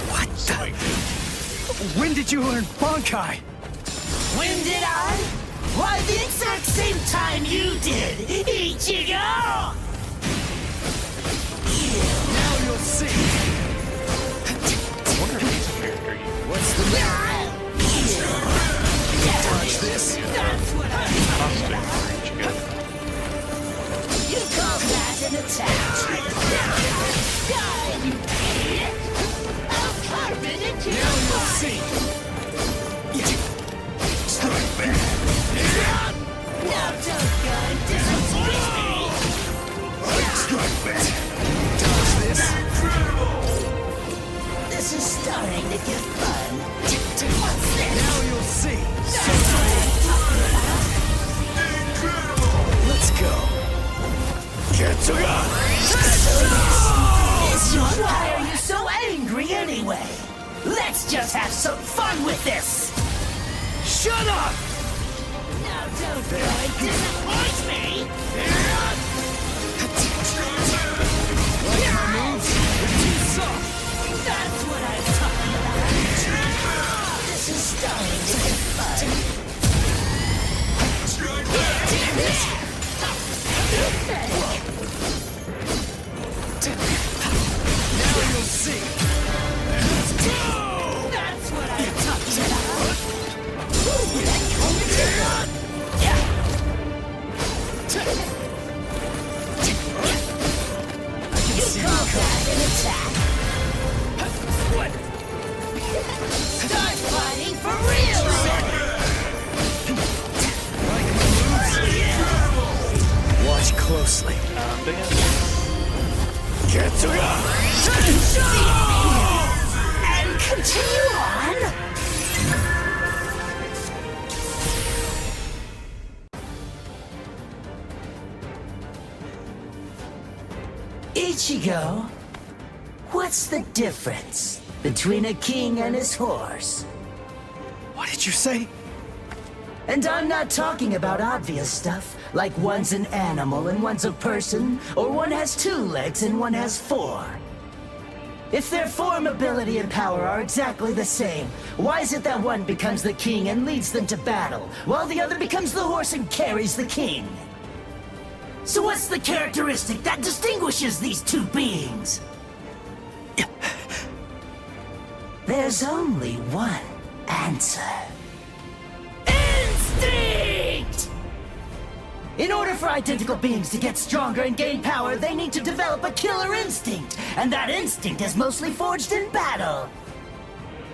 What the? When did you learn Bankai? When did I? Why, the exact same time you did, Ichigo! Now you'll see. What's the matter? Touch this. That's what I You call that an attack? Die, you idiot! I'll carve it into your body! Strike back. Now don't go and disappoint me! Strike back. Touch this. This is starting to get fun. What's this? Now you'll see. Incredible! Let's go. Why are you so angry anyway? Let's just have some fun with this! Shut up! Now don't go and disappoint me! Like my moves? They're too soft. That's what I'm talking about! This is starting to get fun! Damn it! Now you'll see. Let's go! That's what I'm talking about! You call that an attack? What? Start fighting for real! Like my moves? Watch closely. And continue on! Ichigo, what's the difference between a king and his horse? What did you say? And I'm not talking about obvious stuff, like one's an animal and one's a person, or one has 2 legs and one has 4. If their form, ability, and power are exactly the same, why is it that one becomes the king and leads them to battle, while the other becomes the horse and carries the king? So what's the characteristic that distinguishes these 2 beings? There's only one answer. Instinct! In order for identical beings to get stronger and gain power, they need to develop a killer instinct, and that instinct is mostly forged in battle.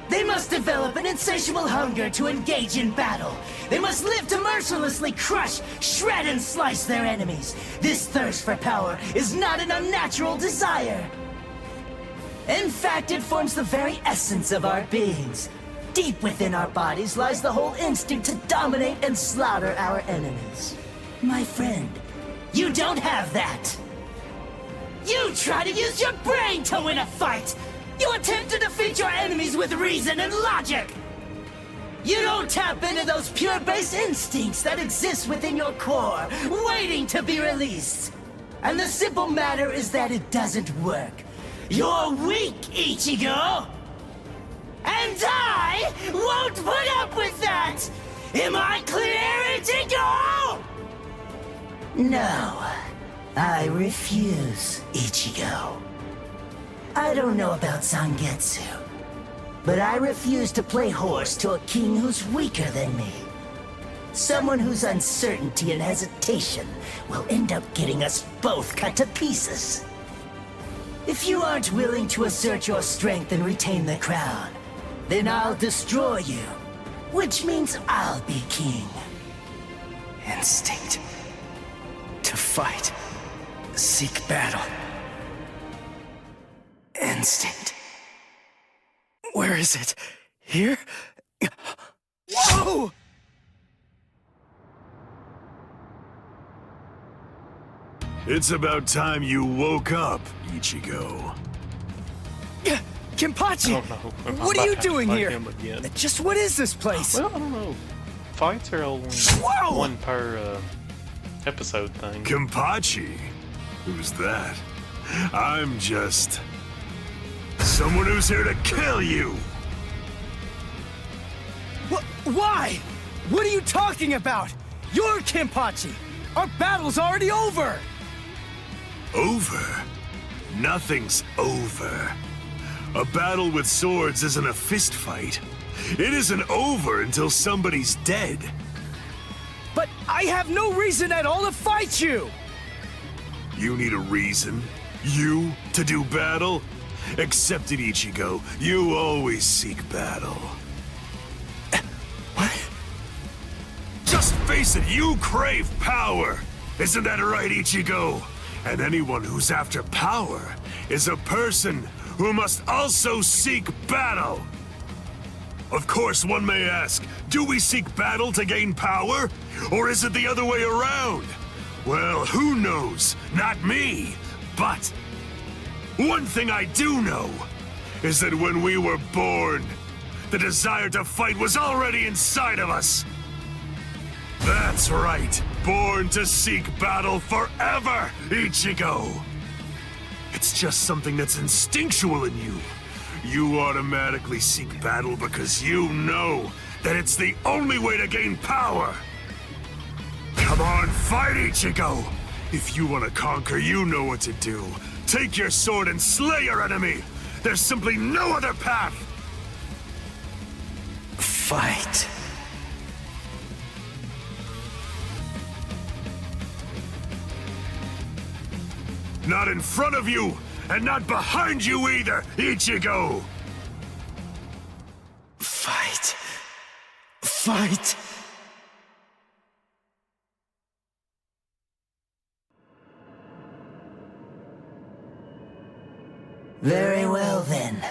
They must develop an insatiable hunger to engage in battle. They must live to mercilessly crush, shred, and slice their enemies. This thirst for power is not an unnatural desire. In fact, it forms the very essence of our beings. Deep within our bodies lies the whole instinct to dominate and slaughter our enemies. My friend, you don't have that. You try to use your brain to win a fight. You attempt to defeat your enemies with reason and logic. You don't tap into those pure base instincts that exist within your core, waiting to be released. And the simple matter is that it doesn't work. You're weak, Ichigo! And I won't put up with that! Am I clear, Ichigo? No, I refuse, Ichigo. I don't know about Zangetsu, but I refuse to play horse to a king who's weaker than me. Someone whose uncertainty and hesitation will end up getting us both cut to pieces. If you aren't willing to assert your strength and retain the crown, then I'll destroy you, which means I'll be king. Instinct. To fight. Seek battle. Instinct. Where is it? Here? Whoa! It's about time you woke up, Ichigo. Kenpachi! Oh, no. What are you doing Fight here? him again. Just what is this place? Well, I don't know. Fights are only one per episode thing. Kenpachi? Who's that? I'm just... someone who's here to kill you! Why? What are you talking about? You're Kenpachi! Our battle's already over! Over? Nothing's over. A battle with swords isn't a fist fight. It isn't over until somebody's dead. But I have no reason at all to fight you! You need a reason? You to do battle? Accept it, Ichigo. You always seek battle. What? Just face it, you crave power! Isn't that right, Ichigo? And anyone who's after power is a person who must also seek battle. Of course, one may ask, do we seek battle to gain power? Or is it the other way around? Well, who knows? Not me. But one thing I do know is that when we were born, the desire to fight was already inside of us. That's right. Born to seek battle forever, Ichigo. It's just something that's instinctual in you. You automatically seek battle because you know that it's the only way to gain power. Come on, fight, Ichigo! If you want to conquer, you know what to do. Take your sword and slay your enemy! There's simply no other path! Fight. Not in front of you, and not behind you either, Ichigo! Fight. Fight. Very well then.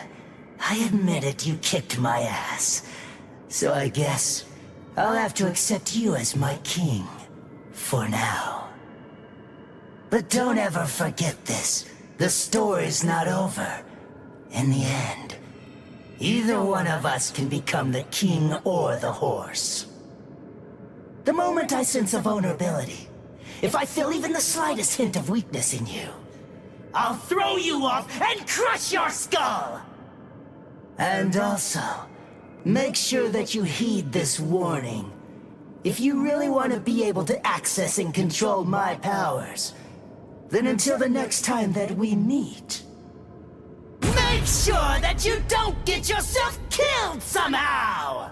I admit it, you kicked my ass. So I guess I'll have to accept you as my king. For now. But don't ever forget this. The story's not over. In the end, either one of us can become the king or the horse. The moment I sense a vulnerability, if I feel even the slightest hint of weakness in you, I'll throw you off and crush your skull! And also, make sure that you heed this warning. If you really want to be able to access and control my powers, then until the next time that we meet, make sure that you don't get yourself killed somehow!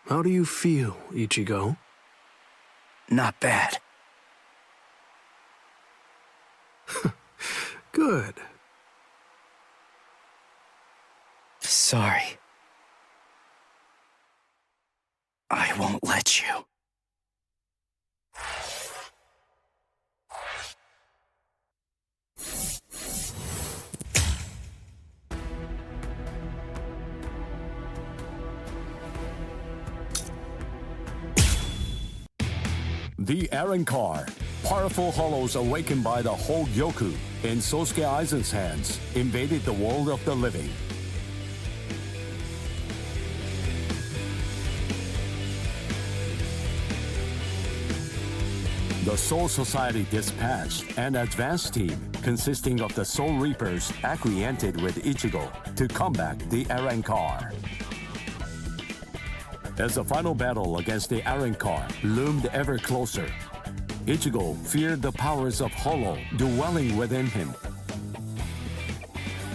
How do you feel, Ichigo? Not bad. Good. Sorry. won't let you. The Arrancar, powerful hollows awakened by the Hogyoku in Sosuke Aizen's hands, invaded the world of the living. The Soul Society dispatched an advance team consisting of the Soul Reapers acquainted with Ichigo to combat the Arrancar. As the final battle against the Arrancar loomed ever closer, Ichigo feared the powers of Hollow dwelling within him.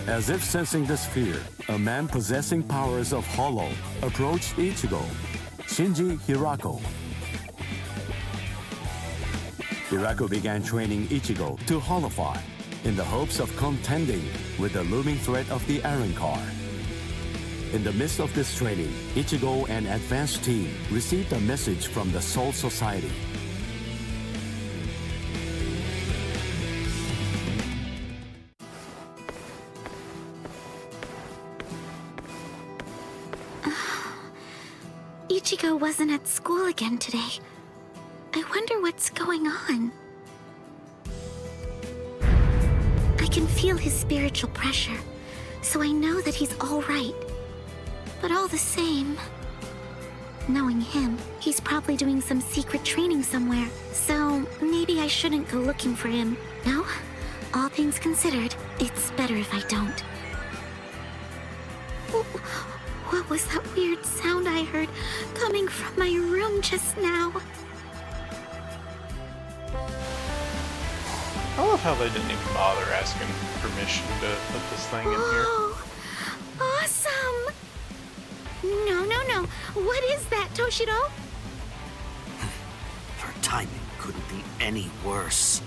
As if sensing this fear, a man possessing powers of Hollow approached Ichigo, Shinji Hirako. Hirako began training Ichigo to Hollowfy in the hopes of contending with the looming threat of the Arrancar. In the midst of this training, Ichigo and advanced team received a message from the Soul Society. Ichigo wasn't at school again today. I wonder what's going on. I can feel his spiritual pressure, so I know that he's all right. But all the same, knowing him, he's probably doing some secret training somewhere. So maybe I shouldn't go looking for him. No? All things considered, it's better if I don't. What was that weird sound I heard coming from my room just now? I love how they didn't even bother asking permission to put this thing in here. Awesome! No. What is that, Toshiro? Her timing couldn't be any worse.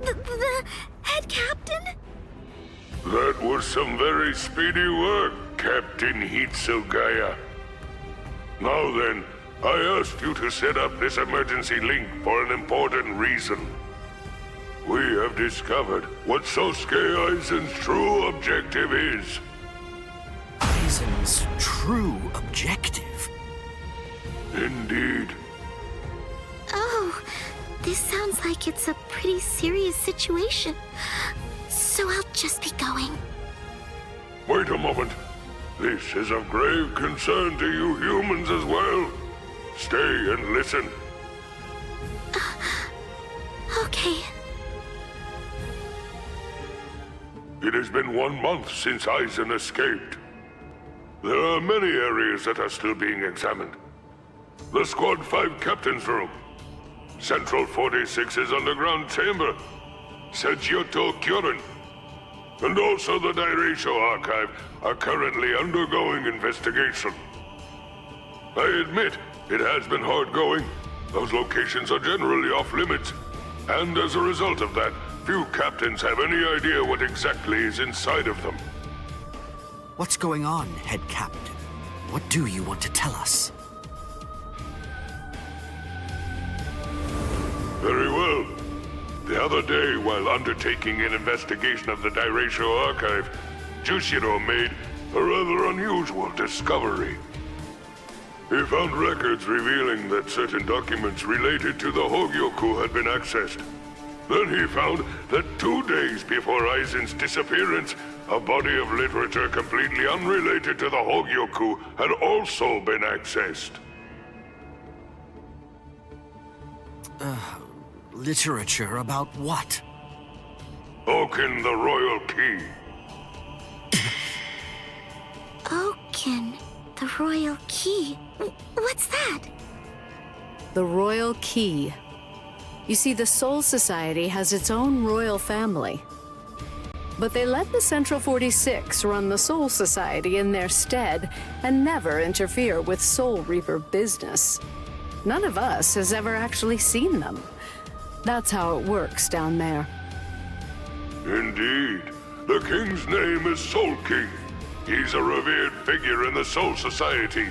The head captain? That was some very speedy work, Captain Hitsugaya. Now then, I asked you to set up this emergency link for an important reason. We have discovered what Sosuke Aizen's true objective is. Aizen's true objective? Indeed. Oh, this sounds like it's a pretty serious situation. So I'll just be going. Wait a moment. This is of grave concern to you humans as well. Stay and listen. Okay. It has been 1 month since Aizen escaped. There are many areas that are still being examined. The Squad 5 Captain's Room, Central 46's underground chamber, Sejioto Kyorin, and also the Dairaisho Archive are currently undergoing investigation. I admit, it has been hard going. Those locations are generally off limits, and as a result of that, few captains have any idea what exactly is inside of them. What's going on, Head Captain? What do you want to tell us? Very well. The other day, while undertaking an investigation of the Dairaisho Archive, Jushiro made a rather unusual discovery. He found records revealing that certain documents related to the Hogyoku had been accessed. Then he found that 2 days before Aizen's disappearance, a body of literature completely unrelated to the Hogyoku had also been accessed. Literature about what? Oaken the Royal Key. Oaken, the Royal Key. What's that? The Royal Key. You see, the Soul Society has its own royal family. But they let the Central 46 run the Soul Society in their stead and never interfere with Soul Reaper business. None of us has ever actually seen them. That's how it works down there. Indeed. The king's name is Soul King. He's a revered figure in the Soul Society,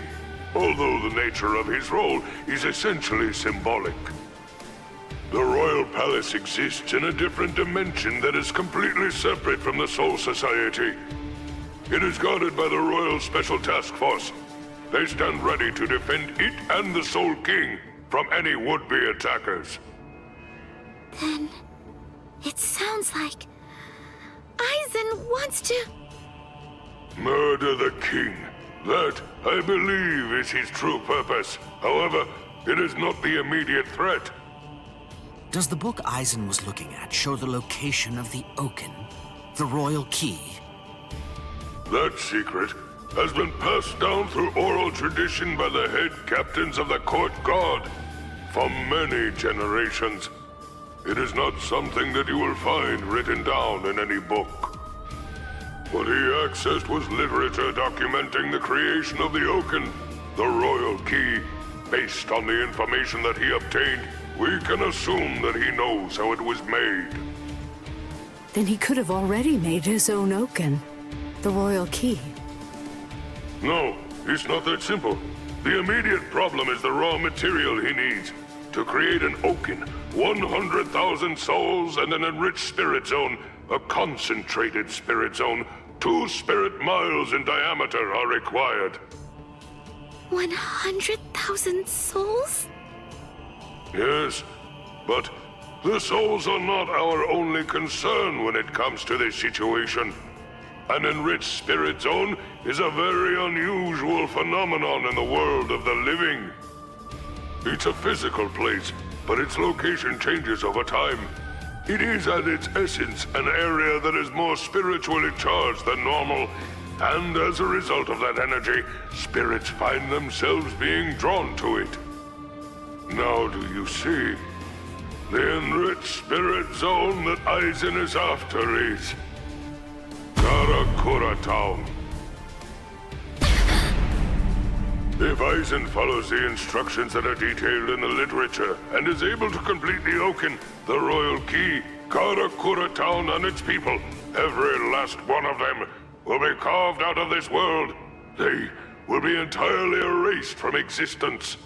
although the nature of his role is essentially symbolic. The Royal Palace exists in a different dimension that is completely separate from the Soul Society. It is guarded by the Royal Special Task Force. They stand ready to defend it and the Soul King from any would-be attackers. Then it sounds like Aizen wants to... Murder the king. That, I believe, is his true purpose. However, it is not the immediate threat. Does the book Aizen was looking at show the location of the Oaken, the royal key? That secret has been passed down through oral tradition by the head captains of the court guard for many generations. It is not something that you will find written down in any book. What he accessed was literature documenting the creation of the Oaken, the royal key. Based on the information that he obtained, we can assume that he knows how it was made. Then he could have already made his own Oaken, the royal key. No, it's not that simple. The immediate problem is the raw material he needs. To create an Oaken, 100,000 souls and an enriched spirit zone, a concentrated spirit zone, 2 spirit miles in diameter are required. 100,000 souls? Yes, but the souls are not our only concern when it comes to this situation. An enriched spirit zone is a very unusual phenomenon in the world of the living. It's a physical place, but its location changes over time. It is at its essence an area that is more spiritually charged than normal, and as a result of that energy, spirits find themselves being drawn to it. Now do you see? The enriched spirit zone that Aizen is after is Karakura Town. If Aizen follows the instructions that are detailed in the literature and is able to complete the Oaken, the royal key, Karakura Town and its people, every last one of them, will be carved out of this world. They will be entirely erased from existence.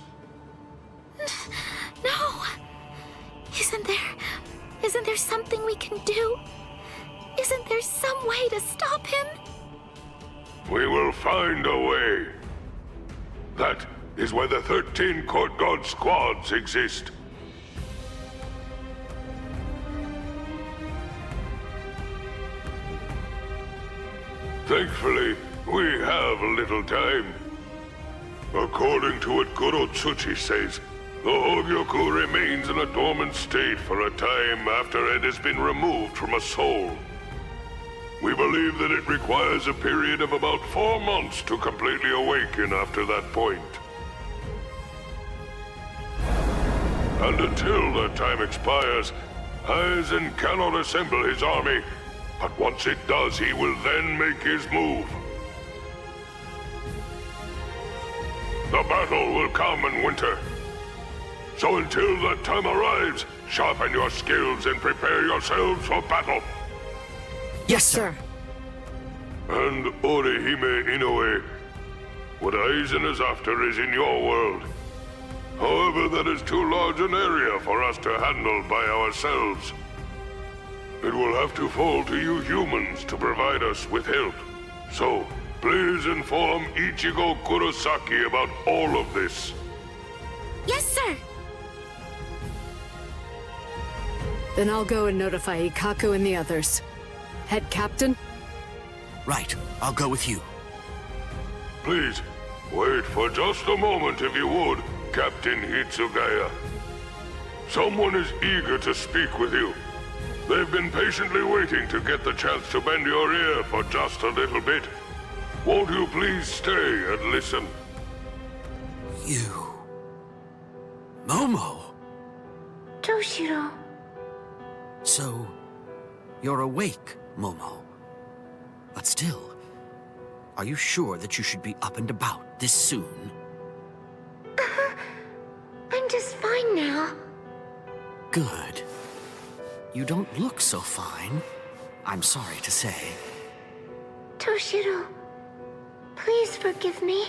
No! Isn't there something we can do? Isn't there some way to stop him? We will find a way. That is why the 13 Court Guard squads exist. Thankfully, we have a little time. According to what Goro Tsuchi says, the Hogyoku remains in a dormant state for a time after it has been removed from a soul. We believe that it requires a period of about 4 months to completely awaken after that point. And until that time expires, Aizen cannot assemble his army, but once it does, he will then make his move. The battle will come in winter. So until that time arrives, sharpen your skills and prepare yourselves for battle. Yes, sir. And Orihime Inoue, what Aizen is after is in your world. However, that is too large an area for us to handle by ourselves. It will have to fall to you humans to provide us with help. So, please inform Ichigo Kurosaki about all of this. Yes, sir! Then I'll go and notify Ikaku and the others. Head Captain? Right, I'll go with you. Please, wait for just a moment if you would, Captain Hitsugaya. Someone is eager to speak with you. They've been patiently waiting to get the chance to bend your ear for just a little bit. Won't you please stay and listen? You... Momo! Toshiro. So, you're awake, Momo. But still, are you sure that you should be up and about this soon? I'm just fine now. Good. You don't look so fine. I'm sorry to say. Toshiro, please forgive me.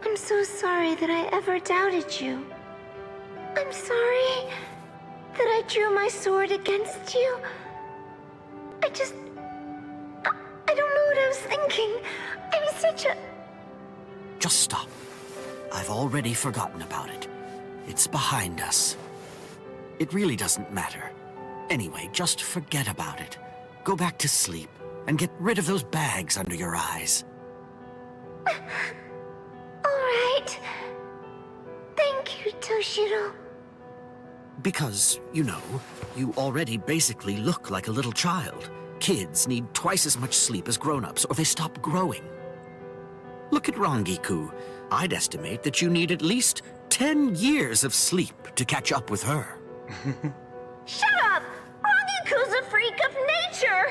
I'm so sorry that I ever doubted you. I'm sorry that I drew my sword against you. I don't know what I was thinking. I was such a... Just stop. I've already forgotten about it. It's behind us. It really doesn't matter. Anyway, just forget about it. Go back to sleep and get rid of those bags under your eyes. All right. Thank you, Toshiro. Because, you know, you already basically look like a little child. Kids need twice as much sleep as grown-ups, or they stop growing. Look at Rangiku. I'd estimate that you need at least 10 years of sleep to catch up with her. Shut up! Rangiku's a freak of nature!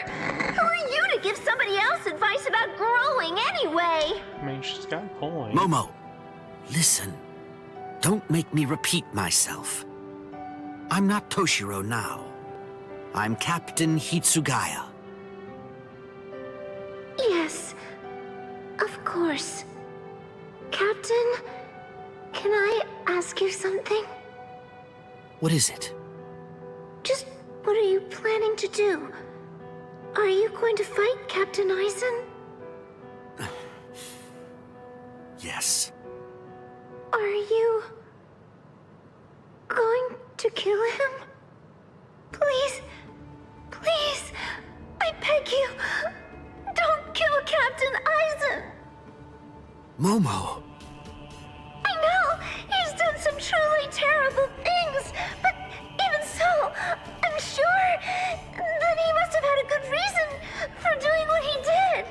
Who are you to give somebody else advice about growing anyway? I mean, she's got a point. Momo, listen. Don't make me repeat myself. I'm not Toshiro now. I'm Captain Hitsugaya. Yes, of course. Captain, can I ask you something? What is it? Just what are you planning to do? Are you going to fight Captain Aizen? Yes. Are you going to kill him? Please, please, I beg you, don't kill Captain Aizen! Momo! I know, he's done some truly terrible things, but even so, I'm sure that he must have had a good reason for doing what he did.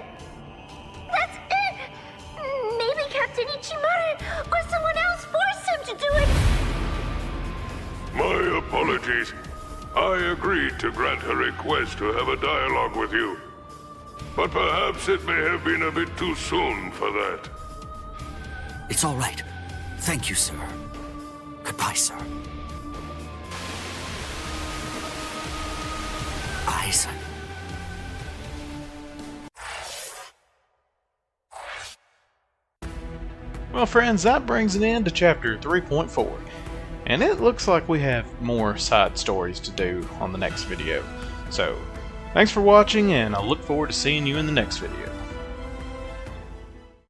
That's it! Maybe Captain Ichimaru or someone else forced him to do it! My apologies. I agreed to grant her request to have a dialogue with you. But perhaps it may have been a bit too soon for that. It's all right. Thank you, sir. Goodbye, sir. Aizen. Well, friends, that brings an end to chapter 3.4. And it looks like we have more side stories to do on the next video. So, thanks for watching, and I look forward to seeing you in the next video.